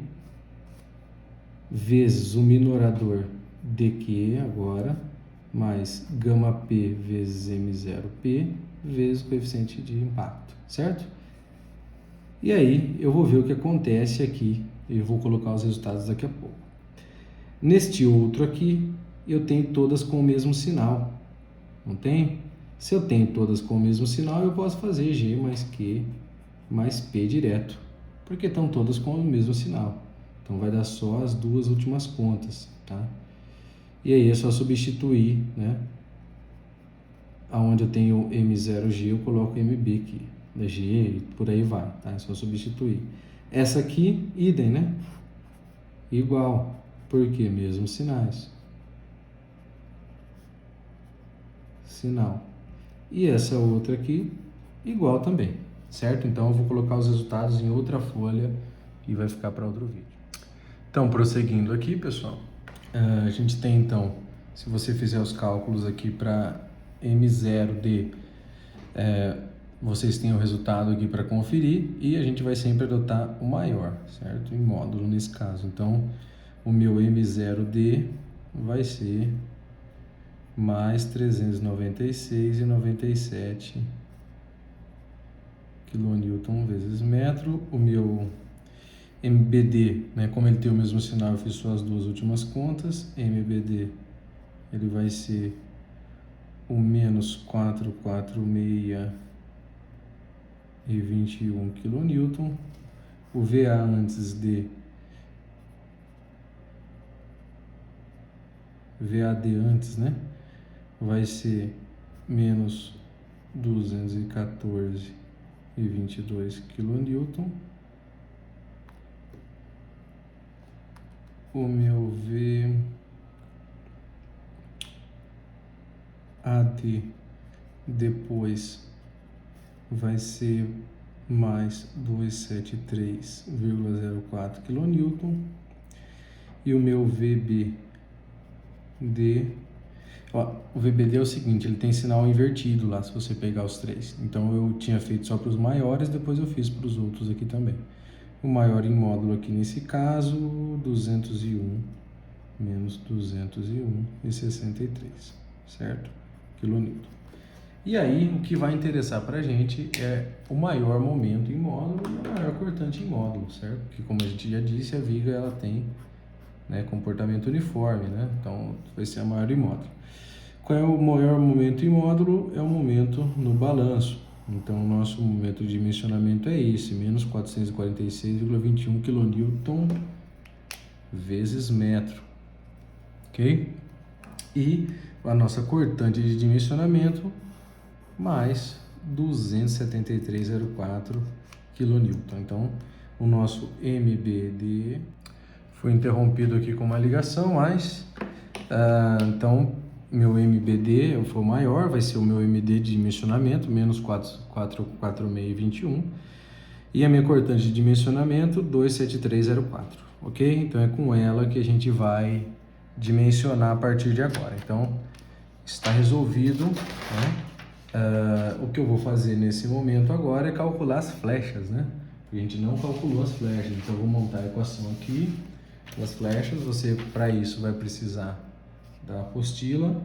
vezes o minorador dQ agora, mais gama P vezes M0P, vezes o coeficiente de impacto, certo? E aí eu vou ver o que acontece aqui Eu vou colocar os resultados daqui a pouco. Neste outro aqui, eu tenho todas com o mesmo sinal, não tem? Se eu tenho todas com o mesmo sinal, eu posso fazer G mais Q mais P direto, porque estão todas com o mesmo sinal. Então vai dar só as duas últimas contas, tá? E aí é só substituir, né? Aonde eu tenho M0G, eu coloco MB aqui, da G e por aí vai, tá? É só substituir. Essa aqui, idem, né? Igual, porque mesmos sinais. Sinal. E essa outra aqui, igual também, certo? Então eu vou colocar os resultados em outra folha e vai ficar para outro vídeo. Então, prosseguindo aqui, pessoal, a gente tem então, se você fizer os cálculos aqui para M0D, vocês têm o resultado aqui para conferir e a gente vai sempre adotar o maior, certo? Em módulo nesse caso. Então, o meu M0D vai ser mais 396,97 kN vezes metro. O meu MBD, né, como ele tem o mesmo sinal, eu fiz só as duas últimas contas. MBD, ele vai ser o menos 446,21 kN. O VA antes de VAD antes, né, vai ser menos 214,22 kN. O meu VAD depois vai ser mais 273,04 kN. E o meu VBD, o VBD é o seguinte, ele tem sinal invertido lá, se você pegar os três. Então eu tinha feito só para os maiores, depois eu fiz para os outros aqui também. O maior em módulo aqui nesse caso, 201 menos 201,63, certo? Quilonewton. E aí, o que vai interessar para a gente é o maior momento em módulo e o maior cortante em módulo, certo? Porque, como a gente já disse, a viga ela tem, né, comportamento uniforme, né? Então, vai ser a maior em módulo. Qual é o maior momento em módulo? É o momento no balanço. Então, o nosso momento de dimensionamento é esse, menos 446,21 kN vezes metro, ok? E a nossa cortante de dimensionamento, mais 273,04 kN. Então, o nosso MBD foi interrompido aqui com uma ligação, mas então meu MBD foi maior, vai ser o meu MD de dimensionamento, menos 446,21, e a minha cortante de dimensionamento 273,04, ok? Então é com ela que a gente vai dimensionar a partir de agora. Então está resolvido, né? O que eu vou fazer nesse momento agora é calcular as flechas, né? A gente não calculou as flechas, então eu vou montar a equação aqui das flechas. Você, para isso, vai precisar da apostila.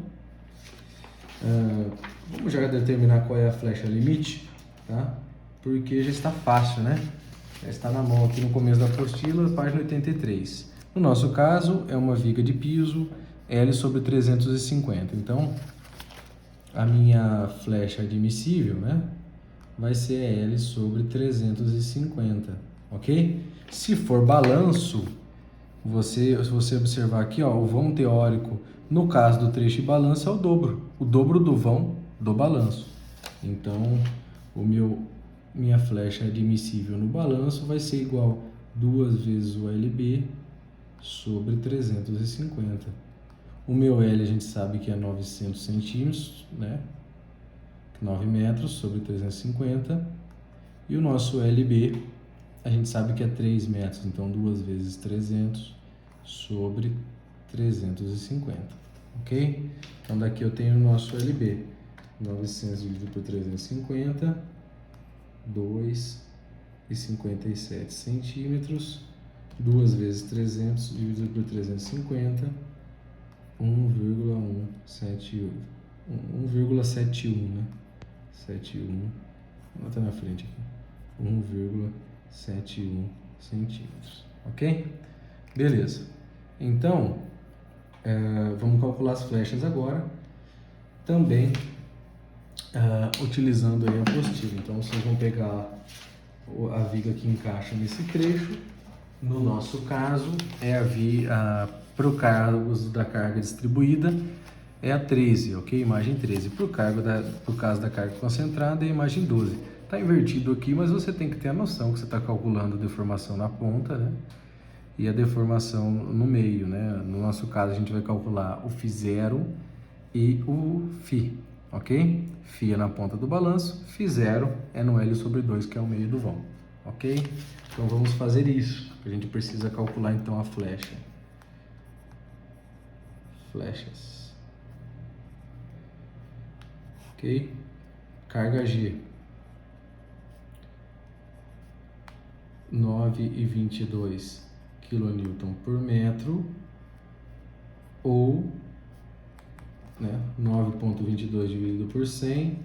Vamos já determinar qual é a flecha limite, tá? Porque já está fácil, né? Já está na mão aqui no começo da apostila, página 83. No nosso caso, é uma viga de piso L sobre 350. Então, a minha flecha admissível, né, vai ser L sobre 350, ok? Se for balanço, se você observar aqui, ó, o vão teórico, no caso do trecho de balanço, é o dobro do vão do balanço. Então, minha flecha admissível no balanço vai ser igual 2 vezes o LB sobre 350. O meu L a gente sabe que é 900 centímetros, né? 9 metros sobre 350. E o nosso LB a gente sabe que é 3 metros, então 2 vezes 300 sobre 350, ok? Então daqui eu tenho o nosso LB, 900 dividido por 350, 2,57 centímetros, 2 vezes 300 dividido por 350, 1,171, né? 71, vou botar na frente aqui, 1,71 centímetros, ok? Beleza. Então, vamos calcular as flechas agora, também utilizando aí a apostila. Então, vocês vão pegar a viga que encaixa nesse trecho. No nosso caso, é para o caso da carga distribuída, é a 13, ok? Imagem 13. Para o caso da carga concentrada, é a imagem 12. Está invertido aqui, mas você tem que ter a noção que você está calculando a deformação na ponta, né? E a deformação no meio, né? No nosso caso, a gente vai calcular o φ0 e o φ, ok? Φ é na ponta do balanço, φ0 é no L sobre 2, que é o meio do vão, ok? Então vamos fazer isso. A gente precisa calcular então a flecha. Flechas. Ok? Carga G. 9,22 kN por metro, ou 9,22 dividido por 100,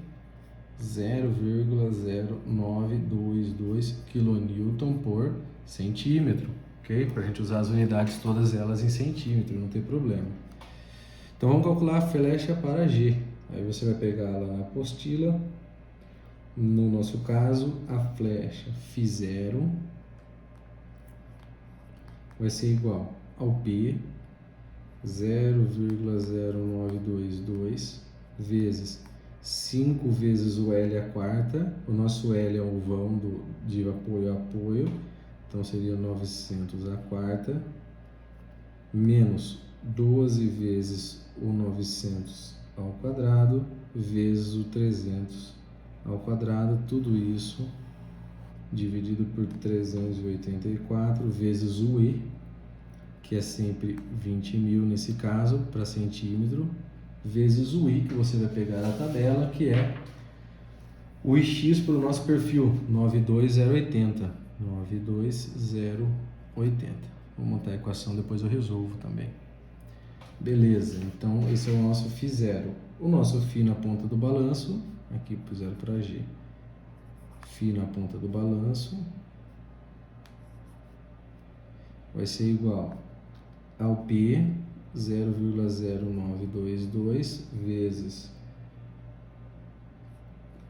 0,0922 kN por centímetro, ok? Para a gente usar as unidades todas elas em centímetro, não tem problema. Então vamos calcular a flecha para G. Aí você vai pegar lá na apostila, no nosso caso, a flecha φ0 vai ser igual ao P 0,0922 vezes 5 vezes o L à quarta. O nosso L é o vão de apoio a apoio, então seria 900 à quarta, menos 12 vezes o 900 ao quadrado, vezes o 300 ao quadrado, tudo isso dividido por 384, vezes o E, que é sempre 20.000 nesse caso, para centímetro, vezes o I, que você vai pegar na tabela, que é o IX para o nosso perfil, 92080. 92080. Vou montar a equação, depois eu resolvo também. Beleza, então esse é o nosso φ0. O nosso φ na ponta do balanço, aqui puseram para G. Φ na ponta do balanço vai ser igual ao P 0,0922 vezes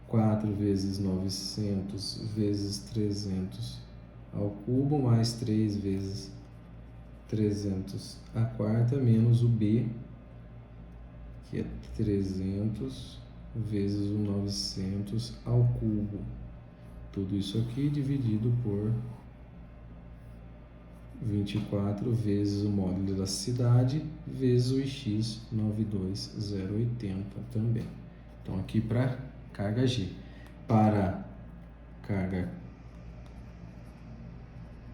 4 vezes 900 vezes 300 ao cubo, mais 3 vezes 300 à quarta, menos o B, que é 300 vezes o 900 ao cubo. Tudo isso aqui dividido por 24 vezes o módulo de elasticidade vezes o IX 92080 também. Então aqui para carga G. Para carga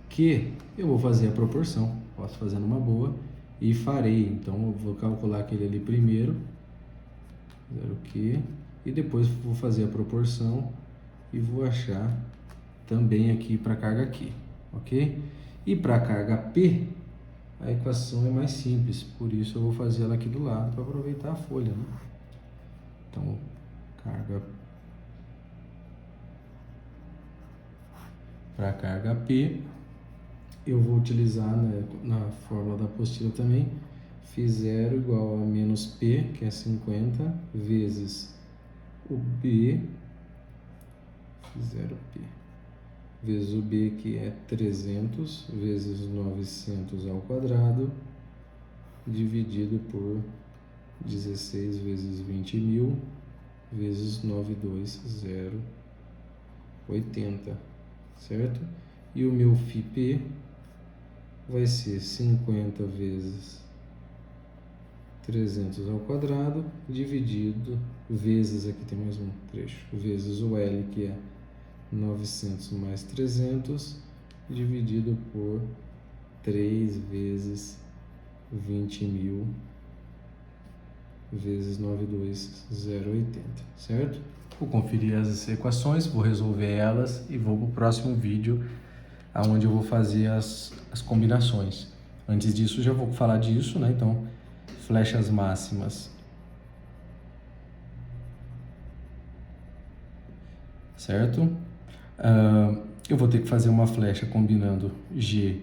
Q, eu vou fazer a proporção. Posso fazer numa boa e farei. Então eu vou calcular aquele ali primeiro, 0Q, e depois vou fazer a proporção e vou achar também aqui para carga Q, ok? E para a carga P, a equação é mais simples, por isso eu vou fazer ela aqui do lado para aproveitar a folha, né? Então, para a carga P, eu vou utilizar, né, na fórmula da apostila também, φ0 igual a menos P, que é 50, vezes o B, φ0P, vezes o B, que é 300, vezes 900 ao quadrado, dividido por 16 vezes 20.000, vezes 92080, certo? E o meu φP vai ser 50 vezes 300 ao quadrado, dividido, vezes, aqui tem mais um trecho, vezes o L, que é 900 mais 300, dividido por 3 vezes 20.000, vezes 92080, certo? Vou conferir as equações, vou resolver elas e vou para o próximo vídeo, onde eu vou fazer as combinações. Antes disso, já vou falar disso, né? Então, flechas máximas, certo? Eu vou ter que fazer uma flecha combinando G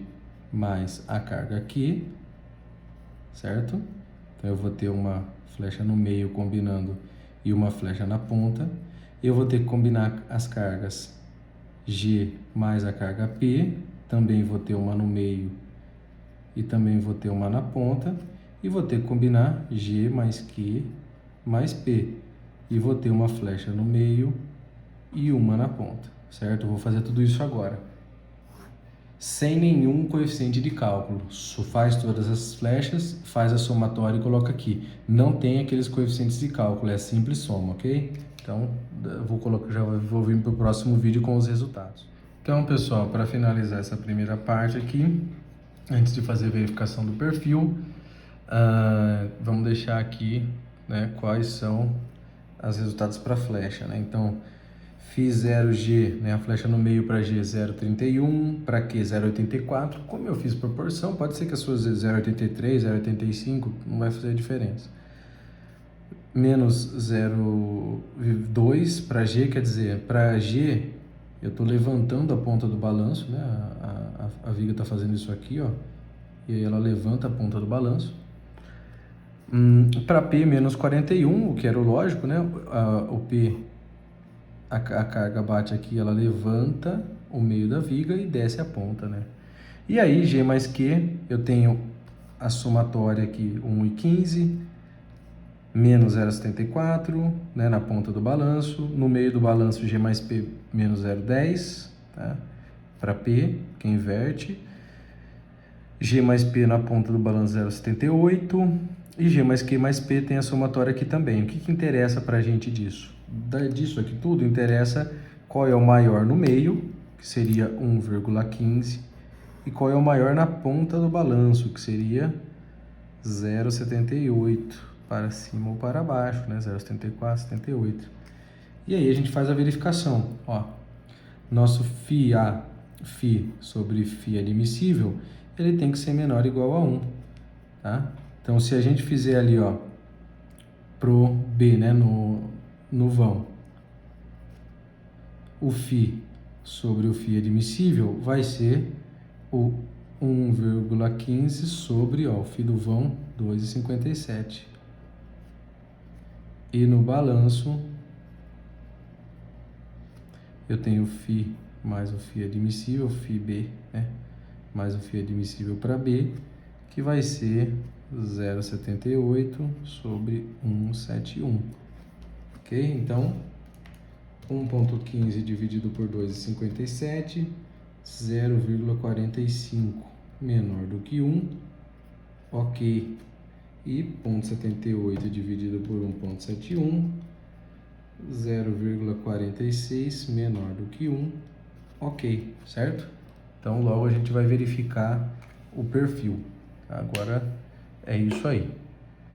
mais a carga aqui, certo? Então eu vou ter uma flecha no meio combinando e uma flecha na ponta. Eu vou ter que combinar as cargas G mais a carga P, também vou ter uma no meio e também vou ter uma na ponta, e vou ter que combinar G mais Q mais P, e vou ter uma flecha no meio e uma na ponta, certo? Eu vou fazer tudo isso agora, sem nenhum coeficiente de cálculo. Faz todas as flechas, faz a somatória e coloca aqui. Não tem aqueles coeficientes de cálculo, é simples soma, ok? Então, eu vou colocar, já vou vir para o próximo vídeo com os resultados. Então, pessoal, para finalizar essa primeira parte aqui, antes de fazer a verificação do perfil, vamos deixar aqui, né, quais são os resultados para a flecha, né? Então, fiz 0G, né, a flecha no meio para G 0,31, para Q 0,84. Como eu fiz proporção, pode ser que a sua 0,83, 0,85, não vai fazer diferença. Menos 0,2 para G, quer dizer, para G eu estou levantando a ponta do balanço, né? A viga está fazendo isso aqui, ó, e aí ela levanta a ponta do balanço. Para P, menos 41, o que era o lógico, né? O P, a carga bate aqui, ela levanta o meio da viga e desce a ponta, né? E aí, G mais Q, eu tenho a somatória aqui, 1,15, menos 0,74, né, na ponta do balanço. No meio do balanço, G mais P, menos 0,10, tá? Para P, que inverte. G mais P na ponta do balanço, 0,78. E G mais Q mais P tem a somatória aqui também. O que interessa para a gente disso? Disso aqui tudo, interessa qual é o maior no meio, que seria 1,15. E qual é o maior na ponta do balanço, que seria 0,78. Para cima ou para baixo, né? 0,74, 78. E aí a gente faz a verificação, ó. Nosso φ sobre φ admissível, ele tem que ser menor ou igual a 1, tá? Então, se a gente fizer ali, ó, pro B, né, no vão, o φ sobre o φ admissível vai ser o 1,15 sobre, ó, o φ do vão, 2,57. E no balanço, eu tenho φ mais o φ admissível, φB, né? Mais o φ admissível para B, que vai ser 0,78 sobre 171. Ok? Então, 1,15 dividido por 2,57, 0,45 menor do que 1. Ok. E 0,78 dividido por 1,71, 0,46 menor do que 1, ok, certo? Então logo a gente vai verificar o perfil. Agora é isso aí.